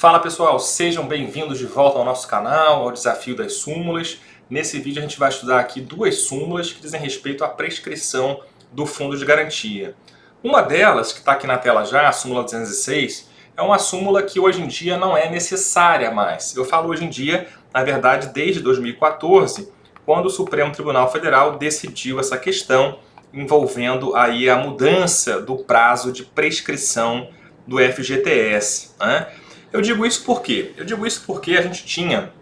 Fala pessoal, sejam bem-vindos de volta ao nosso canal, ao Desafio das Súmulas. Nesse vídeo a gente vai estudar aqui duas súmulas que dizem respeito à prescrição do fundo de garantia. Uma delas, que está aqui na tela já, a súmula 206, é uma súmula que hoje em dia não é necessária mais. Eu falo hoje em dia, na verdade, desde 2014, quando o Supremo Tribunal Federal decidiu essa questão envolvendo aí a mudança do prazo de prescrição do FGTS, né? Eu digo isso por quê? Eu digo isso porque a gente tinha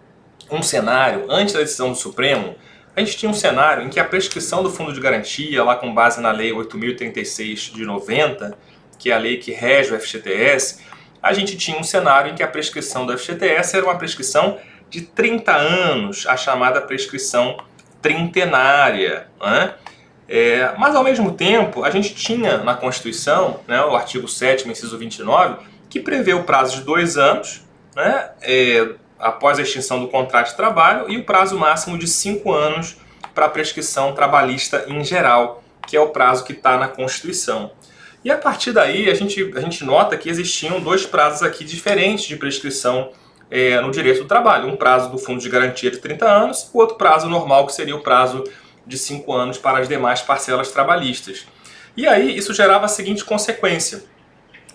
um cenário, antes da decisão do Supremo, a gente tinha um cenário em que a prescrição do fundo de garantia, lá com base na Lei 8.036 de 90, que é a lei que rege o FGTS, a gente tinha um cenário em que a prescrição do FGTS era uma prescrição de 30 anos, a chamada prescrição trintenária, né? Mas ao mesmo tempo, a gente tinha na Constituição, né, o artigo 7º, inciso 29, que prevê o prazo de 2 anos, né, após a extinção do contrato de trabalho, e o prazo máximo de 5 anos para a prescrição trabalhista em geral, que é o prazo que está na Constituição. E a partir daí a gente nota que existiam dois prazos aqui diferentes de prescrição no direito do trabalho. Um prazo do fundo de garantia de 30 anos, o outro prazo normal, que seria o prazo de 5 anos para as demais parcelas trabalhistas. E aí isso gerava a seguinte consequência.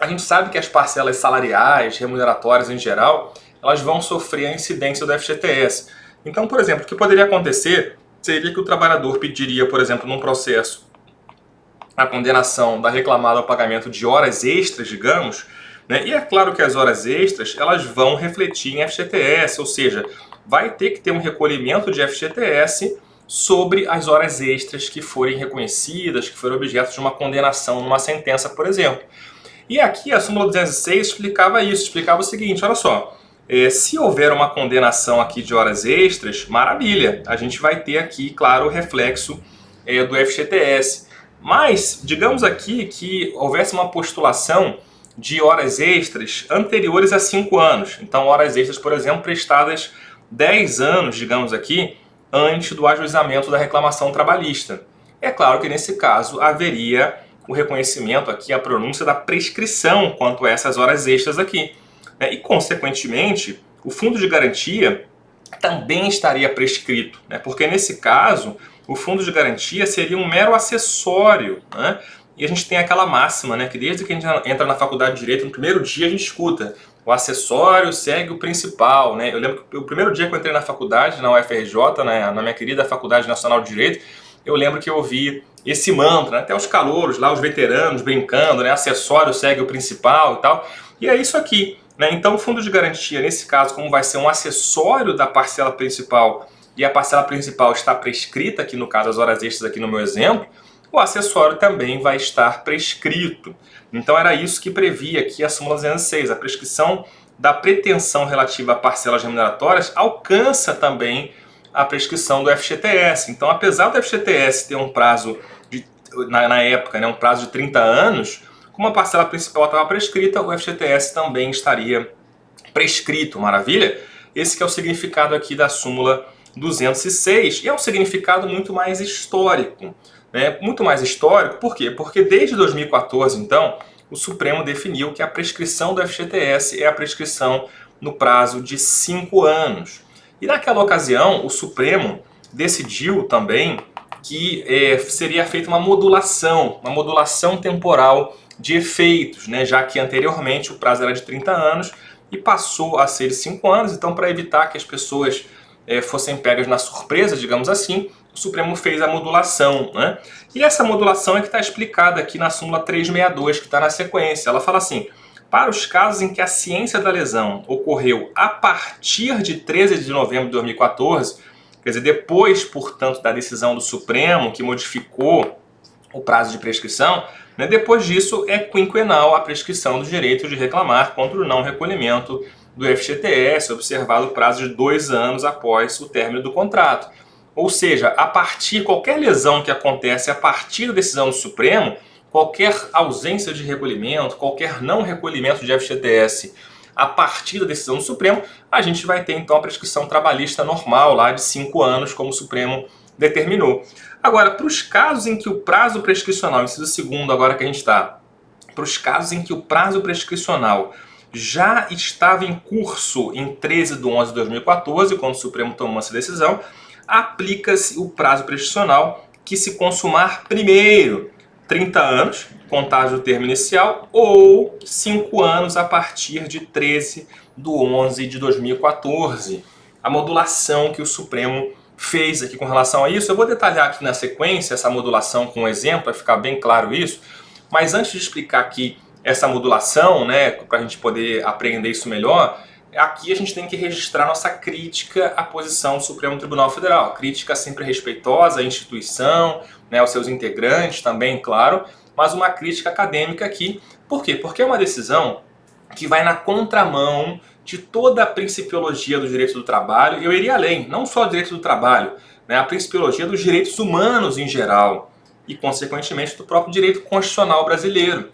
A gente sabe que as parcelas salariais, remuneratórias em geral, elas vão sofrer a incidência do FGTS. Então, por exemplo, o que poderia acontecer seria que o trabalhador pediria, por exemplo, num processo, a condenação da reclamada ao pagamento de horas extras, digamos, né? E é claro que as horas extras elas vão refletir em FGTS, ou seja, vai ter que ter um recolhimento de FGTS sobre as horas extras que forem reconhecidas, que forem objeto de uma condenação numa sentença, por exemplo. E aqui a súmula 206 explicava isso, explicava o seguinte, olha só, se houver uma condenação aqui de horas extras, maravilha, a gente vai ter aqui, claro, o reflexo do FGTS. Mas, digamos aqui que houvesse uma postulação de horas extras anteriores a 5 anos. Então, horas extras, por exemplo, prestadas 10 anos, digamos aqui, antes do ajuizamento da reclamação trabalhista. É claro que nesse caso haveria o reconhecimento aqui, a pronúncia da prescrição quanto a essas horas extras aqui. E, consequentemente, o fundo de garantia também estaria prescrito, né? Porque, nesse caso, o fundo de garantia seria um mero acessório, né? E a gente tem aquela máxima, né, que desde que a gente entra na faculdade de Direito, no primeiro dia a gente escuta o acessório segue o principal, né? Eu lembro que o primeiro dia que eu entrei na faculdade, na UFRJ, né, na minha querida Faculdade Nacional de Direito, eu lembro que eu ouvi esse mantra, né? Até os calouros lá, os veteranos brincando, né? Acessório segue o principal e tal. E é isso aqui, né? Então o fundo de garantia, nesse caso, como vai ser um acessório da parcela principal e a parcela principal está prescrita, aqui no caso as horas extras aqui no meu exemplo, o acessório também vai estar prescrito. Então era isso que previa aqui a súmula 206. A prescrição da pretensão relativa a parcelas remuneratórias alcança também a prescrição do FGTS. Então, apesar do FGTS ter um prazo, na época, né, um prazo de 30 anos, como a parcela principal estava prescrita, o FGTS também estaria prescrito, maravilha? Esse que é o significado aqui da súmula 206, e é um significado muito mais histórico. Muito mais histórico, por quê? Porque desde 2014, então, o Supremo definiu que a prescrição do FGTS é a prescrição no prazo de 5 anos. E naquela ocasião, o Supremo decidiu também que seria feita uma modulação temporal de efeitos, né? Já que anteriormente o prazo era de 30 anos e passou a ser de 5 anos, então para evitar que as pessoas fossem pegas na surpresa, digamos assim, o Supremo fez a modulação, né? E essa modulação é que está explicada aqui na súmula 362, que está na sequência. Ela fala assim, para os casos em que a ciência da lesão ocorreu a partir de 13 de novembro de 2014, quer dizer, depois, portanto, da decisão do Supremo, que modificou o prazo de prescrição, né, depois disso é quinquenal a prescrição do direito de reclamar contra o não recolhimento do FGTS, observado o prazo de 2 anos após o término do contrato. Ou seja, qualquer lesão que acontece a partir da decisão do Supremo, qualquer ausência de recolhimento, qualquer não recolhimento de FGTS a partir da decisão do Supremo, a gente vai ter então a prescrição trabalhista normal, lá de 5 anos, como o Supremo determinou. Agora, para os casos em que o prazo prescricional, inciso 2º agora que a gente está, para os casos em que o prazo prescricional já estava em curso em 13 de 11 de 2014, quando o Supremo tomou essa decisão. Aplica-se o prazo prescricional que se consumar primeiro 30 anos, contagem do termo inicial, ou 5 anos a partir de 13 de 11 de 2014. A modulação que o Supremo fez aqui com relação a isso. Eu vou detalhar aqui na sequência essa modulação com um exemplo, para ficar bem claro isso. Mas antes de explicar aqui essa modulação, né, para a gente poder aprender isso melhor, aqui a gente tem que registrar nossa crítica à posição do Supremo Tribunal Federal. Crítica sempre respeitosa à instituição, né, aos seus integrantes também, claro, mas uma crítica acadêmica aqui. Por quê? Porque é uma decisão que vai na contramão de toda a principiologia do direito do trabalho, e eu iria além, não só do direito do trabalho, né, a principiologia dos direitos humanos em geral, e consequentemente do próprio direito constitucional brasileiro.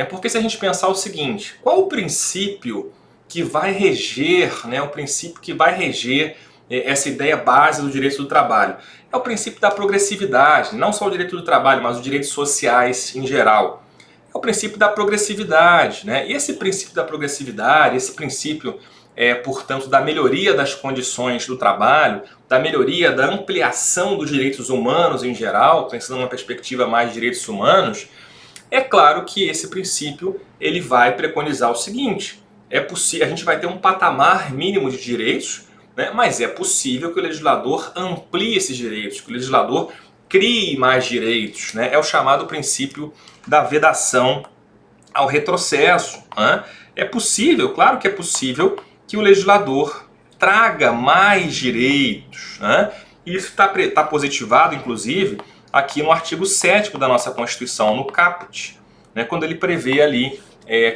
Porque se a gente pensar o seguinte, qual o princípio que vai reger, o princípio que vai reger essa ideia base do direito do trabalho? É o princípio da progressividade, não só o direito do trabalho, mas os direitos sociais em geral. É o princípio da progressividade, E esse princípio da progressividade, esse princípio, portanto, da melhoria das condições do trabalho, da melhoria, da ampliação dos direitos humanos em geral, pensando numa perspectiva mais de direitos humanos, é claro que esse princípio ele vai preconizar o seguinte: a gente vai ter um patamar mínimo de direitos, mas é possível que o legislador amplie esses direitos, que o legislador crie mais direitos. É o chamado princípio da vedação ao retrocesso. É possível, claro que é possível, que o legislador traga mais direitos. E isso está positivado, inclusive, aqui no artigo 7º da nossa Constituição, no caput, quando ele prevê ali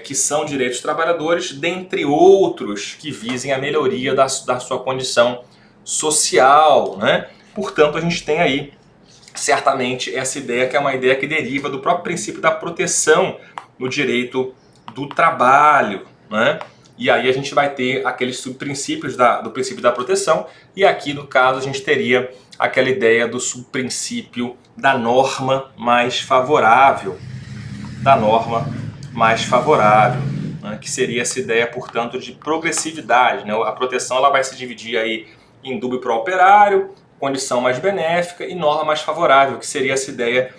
que são direitos dos trabalhadores, dentre outros que visem a melhoria da sua condição social. Portanto, a gente tem aí, certamente, essa ideia que é uma ideia que deriva do próprio princípio da proteção no direito do trabalho. E aí a gente vai ter aqueles subprincípios do princípio da proteção, e aqui, no caso, a gente teria aquela ideia do subprincípio da norma mais favorável. Que seria essa ideia, portanto, de progressividade. A proteção ela vai se dividir aí em dúbio pro operário, condição mais benéfica e norma mais favorável, que seria essa ideia,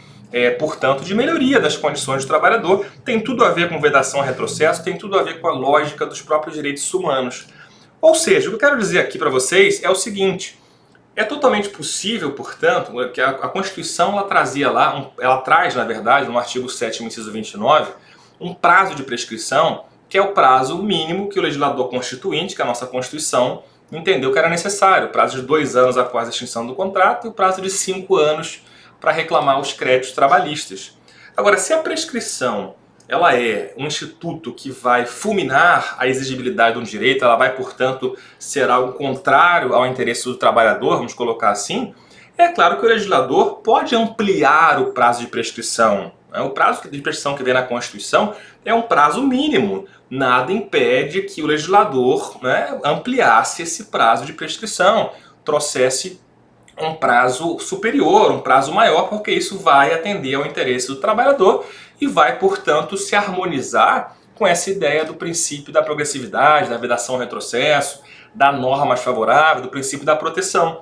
portanto, de melhoria das condições do trabalhador. Tem tudo a ver com vedação a retrocesso, tem tudo a ver com a lógica dos próprios direitos humanos. Ou seja, o que eu quero dizer aqui para vocês é o seguinte: é totalmente possível, portanto, que a Constituição ela traz, na verdade, no artigo 7º, inciso 29, um prazo de prescrição, que é o prazo mínimo que o legislador constituinte, que é a nossa Constituição, entendeu que era necessário. O prazo de 2 anos após a extinção do contrato e o prazo de 5 anos para reclamar os créditos trabalhistas. Agora, se a prescrição ela é um instituto que vai fulminar a exigibilidade de um direito, ela vai, portanto, ser algo contrário ao interesse do trabalhador, vamos colocar assim, é claro que o legislador pode ampliar o prazo de prescrição. O prazo de prescrição que vem na Constituição é um prazo mínimo. Nada impede que o legislador ampliasse esse prazo de prescrição, trouxesse um prazo superior, um prazo maior, porque isso vai atender ao interesse do trabalhador e vai, portanto, se harmonizar com essa ideia do princípio da progressividade, da vedação ao retrocesso, da norma mais favorável, do princípio da proteção.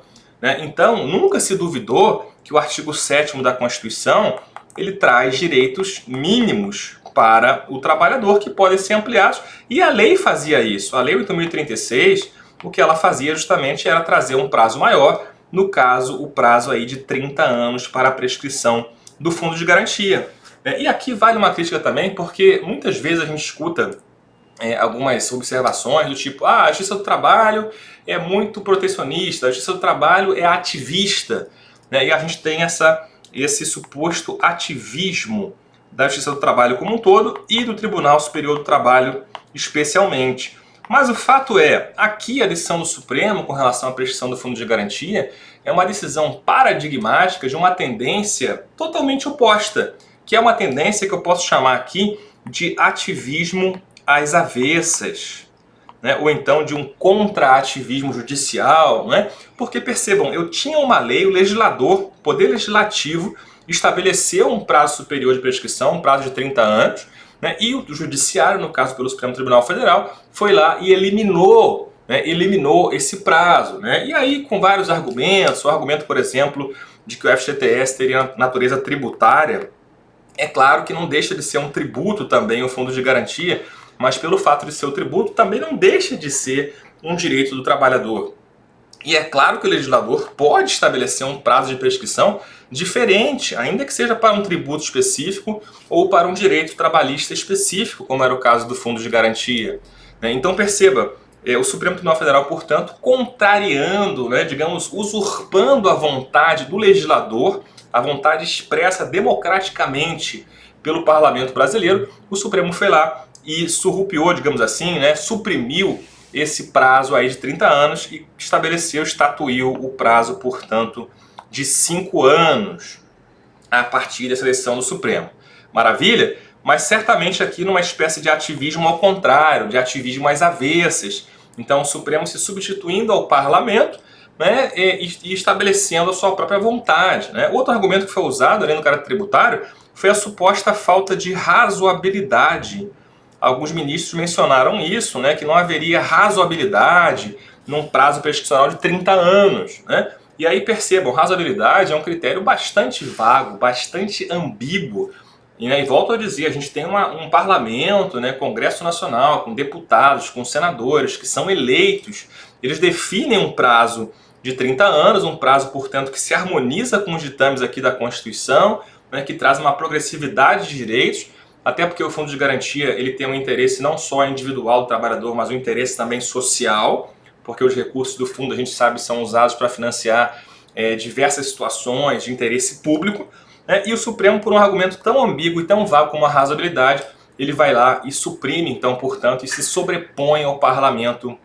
Então, nunca se duvidou que o artigo 7º da Constituição ele traz direitos mínimos para o trabalhador que podem ser ampliados, e a lei fazia isso. A Lei 8.036, o que ela fazia justamente era trazer um prazo maior, no caso, o prazo aí de 30 anos para a prescrição do fundo de garantia. E aqui vale uma crítica também, porque muitas vezes a gente escuta algumas observações do tipo: a Justiça do Trabalho é muito protecionista, a Justiça do Trabalho é ativista. E a gente tem esse suposto ativismo da Justiça do Trabalho como um todo e do Tribunal Superior do Trabalho especialmente. Mas o fato é, aqui a decisão do Supremo com relação à prescrição do fundo de garantia é uma decisão paradigmática de uma tendência totalmente oposta, que é uma tendência que eu posso chamar aqui de ativismo às avessas, ou então de um contra-ativismo judicial, Porque percebam, eu tinha uma lei, o legislador, o Poder Legislativo, estabeleceu um prazo superior de prescrição, um prazo de 30 anos, né? E o Judiciário, no caso pelo Supremo Tribunal Federal, foi lá e eliminou, né, eliminou esse prazo, né? E aí com vários argumentos, o argumento, por exemplo, de que o FGTS teria natureza tributária. É claro que não deixa de ser um tributo também o fundo de garantia, mas pelo fato de ser o tributo também não deixa de ser um direito do trabalhador. E é claro que o legislador pode estabelecer um prazo de prescrição diferente, ainda que seja para um tributo específico ou para um direito trabalhista específico, como era o caso do fundo de garantia. Então perceba, o Supremo Tribunal Federal, portanto, contrariando, digamos, usurpando a vontade do legislador, a vontade expressa democraticamente pelo parlamento brasileiro, o Supremo foi lá e surrupiou, digamos assim, suprimiu esse prazo aí de 30 anos e estabeleceu, estatuiu o prazo, portanto, de 5 anos a partir dessa decisão do Supremo. Maravilha? Mas certamente aqui numa espécie de ativismo ao contrário, de ativismo às avessas. Então o Supremo se substituindo ao parlamento, e estabelecendo a sua própria vontade. Outro argumento que foi usado ali no caráter tributário foi a suposta falta de razoabilidade. Alguns ministros mencionaram isso, que não haveria razoabilidade num prazo prescricional de 30 anos. E aí percebam, razoabilidade é um critério bastante vago, bastante ambíguo. E volto a dizer, a gente tem um parlamento, Congresso Nacional, com deputados, com senadores que são eleitos. Eles definem um prazo de 30 anos, um prazo, portanto, que se harmoniza com os ditames aqui da Constituição, que traz uma progressividade de direitos, até porque o fundo de garantia ele tem um interesse não só individual do trabalhador, mas um interesse também social, porque os recursos do fundo, a gente sabe, são usados para financiar diversas situações de interesse público, e o Supremo, por um argumento tão ambíguo e tão vago como a razoabilidade, ele vai lá e suprime, então, portanto, e se sobrepõe ao Parlamento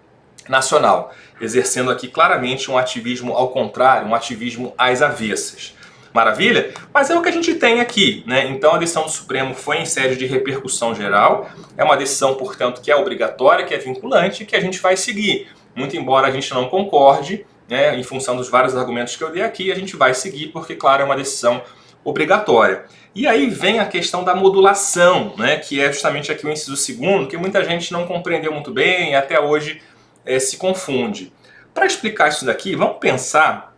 Nacional, exercendo aqui claramente um ativismo ao contrário, um ativismo às avessas. Maravilha? Mas é o que a gente tem aqui, Então a decisão do Supremo foi em sede de repercussão geral, é uma decisão, portanto, que é obrigatória, que é vinculante e que a gente vai seguir. Muito embora a gente não concorde, em função dos vários argumentos que eu dei aqui, a gente vai seguir porque, claro, é uma decisão obrigatória. E aí vem a questão da modulação, que é justamente aqui o inciso 2º, que muita gente não compreendeu muito bem e até hoje se confunde. Para explicar isso daqui, vamos pensar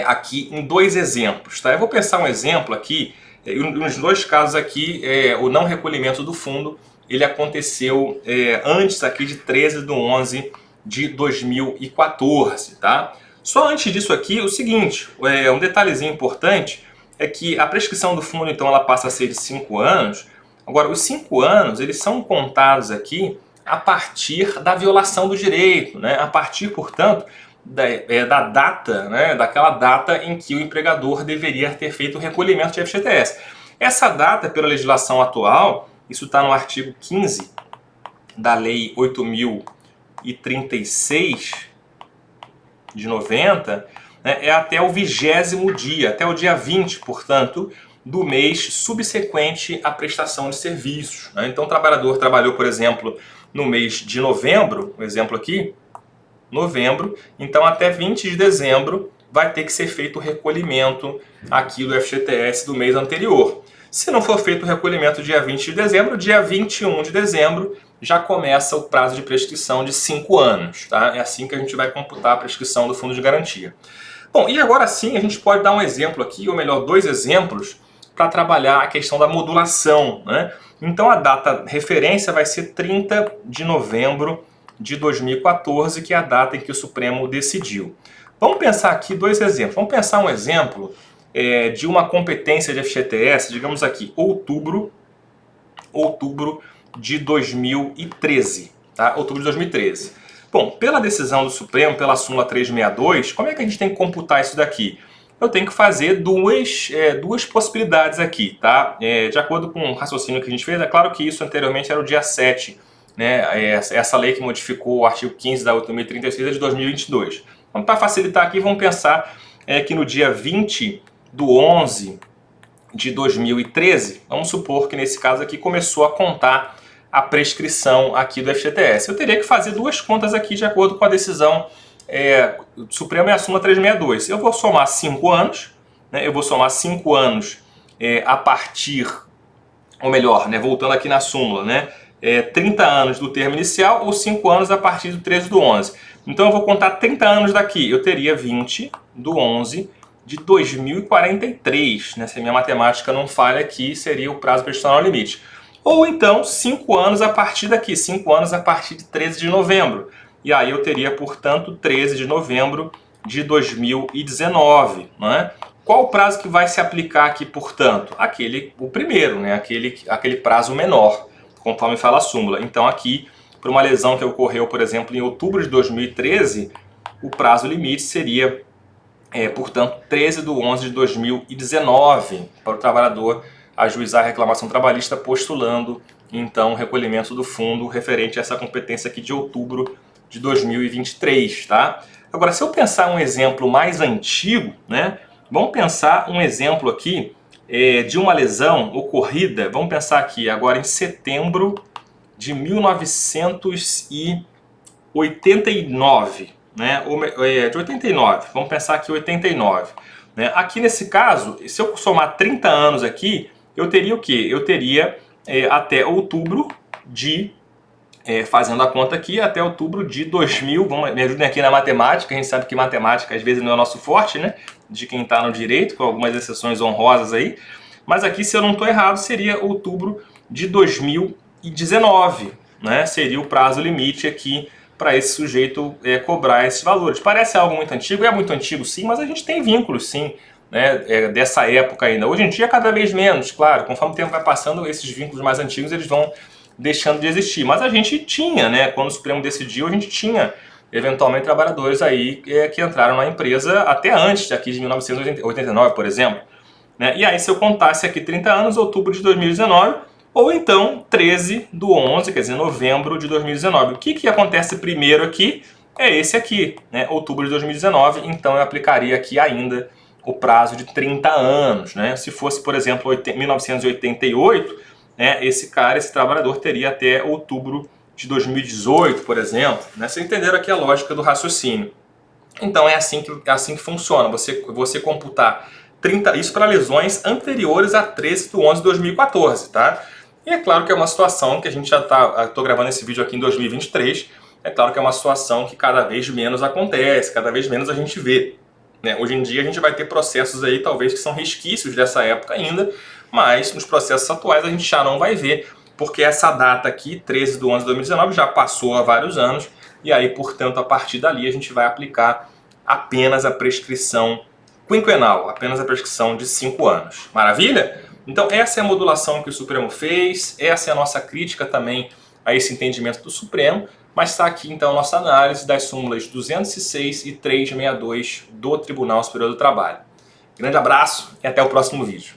aqui em 2 exemplos. Tá? Eu vou pensar um exemplo aqui, nos 2 casos aqui, o não recolhimento do fundo, ele aconteceu antes aqui de 13/11 de 2014. Tá? Só antes disso aqui, o seguinte, um detalhezinho importante, é que a prescrição do fundo, então, ela passa a ser de 5 anos. Agora, os 5 anos, eles são contados aqui a partir da violação do direito, a partir, portanto, da data, daquela data em que o empregador deveria ter feito o recolhimento de FGTS. Essa data, pela legislação atual, isso está no artigo 15 da Lei 8.036 de 90, é até o 20º dia, até o dia 20, portanto, do mês subsequente à prestação de serviços. Então o trabalhador trabalhou, por exemplo, no mês de novembro, um exemplo aqui, novembro, então até 20 de dezembro vai ter que ser feito o recolhimento aqui do FGTS do mês anterior. Se não for feito o recolhimento dia 20 de dezembro, dia 21 de dezembro já começa o prazo de prescrição de 5 anos. Tá? É assim que a gente vai computar a prescrição do fundo de garantia. Bom, e agora sim a gente pode dar um exemplo aqui, ou melhor, 2 exemplos, para trabalhar a questão da modulação. Então a data referência vai ser 30 de novembro de 2014, que é a data em que o Supremo decidiu. Vamos pensar aqui 2 exemplos. Vamos pensar um exemplo de uma competência de FGTS, digamos aqui, outubro de 2013. Tá? Outubro de 2013. Bom, pela decisão do Supremo, pela súmula 362, como é que a gente tem que computar isso daqui? Eu tenho que fazer duas possibilidades aqui, tá? De acordo com o raciocínio que a gente fez, é claro que isso anteriormente era o dia 7, essa lei que modificou o artigo 15 da 8.036 é de 2022. Então, para facilitar aqui, vamos pensar que no dia 20/11 de 2013, vamos supor que nesse caso aqui começou a contar a prescrição aqui do FGTS. Eu teria que fazer 2 contas aqui de acordo com a decisão do Supremo e a súmula 362. Eu vou somar 5 anos, eu vou somar 5 anos a partir ou melhor, né, voltando aqui na súmula, né, 30 anos do termo inicial ou 5 anos a partir do 13/11. Então eu vou contar 30 anos daqui, eu teria 20/11 de 2043, né, se a minha matemática não falha aqui, seria o prazo prescricional limite. Ou então 5 anos a partir daqui, 5 anos a partir de 13 de novembro. E aí eu teria, portanto, 13 de novembro de 2019, não é? Qual o prazo que vai se aplicar aqui, portanto? O primeiro, né? aquele prazo menor, conforme fala a súmula. Então aqui, para uma lesão que ocorreu, por exemplo, em outubro de 2013, o prazo limite seria, portanto, 13/11 de 2019, para o trabalhador ajuizar a reclamação trabalhista postulando, então, o recolhimento do fundo referente a essa competência aqui de outubro de 2023, tá? Agora, se eu pensar um exemplo mais antigo, né? Vamos pensar um exemplo aqui de uma lesão ocorrida, vamos pensar aqui agora em setembro de 1989, né? De 89, vamos pensar aqui 89. Né? Aqui nesse caso, se eu somar 30 anos aqui, eu teria o quê? Eu teria até outubro de... fazendo a conta aqui, até outubro de 2000, me ajudem aqui na matemática, a gente sabe que matemática às vezes não é o nosso forte, né? De quem está no direito, com algumas exceções honrosas aí. Mas aqui, se eu não estou errado, seria outubro de 2019, né? Seria o prazo limite aqui para esse sujeito cobrar esses valores. Parece algo muito antigo, é muito antigo sim, mas a gente tem vínculos sim, né, dessa época ainda. Hoje em dia cada vez menos, claro, conforme o tempo vai passando, esses vínculos mais antigos eles vão deixando de existir. Mas a gente tinha, né, quando o Supremo decidiu, a gente tinha eventualmente trabalhadores aí que entraram na empresa até antes aqui de 1989, por exemplo. Né? E aí se eu contasse aqui 30 anos, outubro de 2019, ou então 13/11, quer dizer, novembro de 2019. O que acontece primeiro aqui é esse aqui, né, outubro de 2019, então eu aplicaria aqui ainda o prazo de 30 anos. Né? Se fosse, por exemplo, 1988, né, esse trabalhador teria até outubro de 2018, por exemplo. Né? Vocês entenderam aqui a lógica do raciocínio. Então é assim que funciona, você computar 30, isso para lesões anteriores a 13/11 de 2014, tá? E é claro que é uma situação que a gente já estou gravando esse vídeo aqui em 2023, é claro que é uma situação que cada vez menos acontece, cada vez menos a gente vê. Né? Hoje em dia a gente vai ter processos aí, talvez, que são resquícios dessa época ainda, mas nos processos atuais a gente já não vai ver, porque essa data aqui, 13/11 de 2019, já passou há vários anos, e aí, portanto, a partir dali a gente vai aplicar apenas a prescrição quinquenal, apenas a prescrição de 5 anos. Maravilha? Então essa é a modulação que o Supremo fez, essa é a nossa crítica também a esse entendimento do Supremo, mas está aqui então a nossa análise das súmulas 206 e 362 do Tribunal Superior do Trabalho. Grande abraço e até o próximo vídeo.